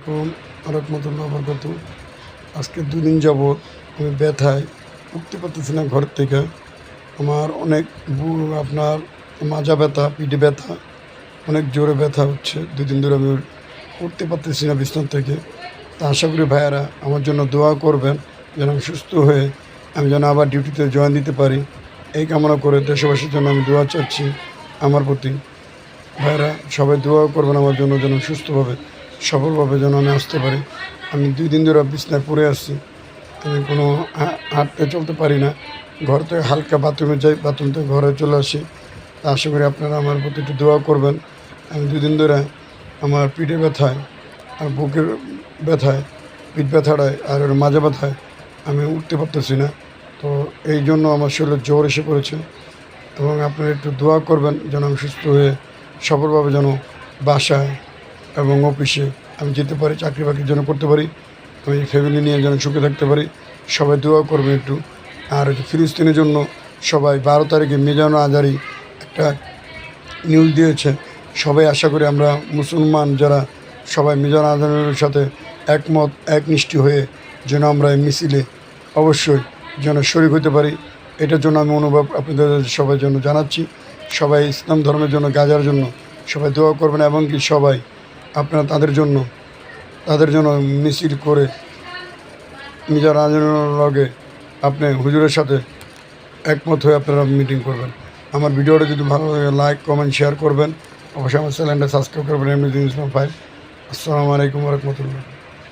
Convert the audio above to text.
আলাইকুম রহমতুল্লাহ বরকত। আজকে 2 দিন যাবৎ আমি ব্যথায় উঠতে পারতেছি না ঘর থেকে। আমার অনেক আপনার মাজা ব্যথা, পিঠে ব্যথা, অনেক জোরে ব্যথা হচ্ছে। 2 দিন ধরে আমি উঠতে পারতেছি না বিছানা থেকে। তা আশা করি ভাইয়ারা আমার জন্য দোয়া করবেন যেন আমি সুস্থ হয়ে আমি যেন আবার ডিউটিতে জয়েন দিতে পারি। এই কামনা করে দেশবাসীর জন্য আমি দোয়া চাচ্ছি আমার প্রতি। ভাইরা সবাই দোয়া করবেন আমার জন্য যেন সুস্থভাবে সফলভাবে যেন আমি আসতে পারি। আমি 2 দিন ধরে বিছানায় পড়ে আসছি। আমি কোনো হাঁটতে চলতে পারি না। ঘর থেকে হালকা বাথরুমে যাই, বাথরুম থেকে ঘরে চলে আসি। তা আশা করি আপনারা আমার প্রতি একটু দোয়া করবেন। আমি 2 দিন ধরে আমার পিঠে ব্যথায় আর বুকের ব্যথায়, পিঠ ব্যথাটায় আর মাজা ব্যথায় আমি উঠতে পারতেছি না। তো এই জন্য আমার শরীরে জ্বর এসে পড়েছে এবং আপনারা একটু দোয়া করবেন যেন আমি সুস্থ হয়ে সফলভাবে যেন বাসায় এবং অফিসে আমি যেতে পারি, চাকরি বাকরির জন্য করতে পারি, আমি ফ্যামিলি নিয়ে যেন সুখে থাকতে পারি। সবাই দোয়া করবেন একটু। আর ফিলিস্তিনের জন্য সবাই 12 তারিখে মিজান আজারি একটা নিউজ দিয়েছে। সবাই আশা করি আমরা মুসলমান যারা সবাই মিজান আজারির সাথে একমত একনিষ্ঠ হয়ে যেন আমরা এই মিছিলে অবশ্যই যেন শরীক হতে পারি। এটার জন্য আমি অনুভব আপনাদের সবাই জন্য জানাচ্ছি। সবাই ইসলাম ধর্মের জন্য, গাজার জন্য সবাই দোয়া করবেন এবং কি সবাই আপনারা তাদের জন্য মিছিল করে মিজান আজারির লগে আপনি হুজুরের সাথে একমত হয়ে আপনারা মিটিং করবেন। আমার ভিডিওটা যদি ভালো লাগে লাইক, কমেন্ট, শেয়ার করবেন। অবশ্যই আমার চ্যানেলটা সাবস্ক্রাইব করবেন। এমনি ইসলাম 5। আসসালামু আলাইকুম রহমতুল্লাহ।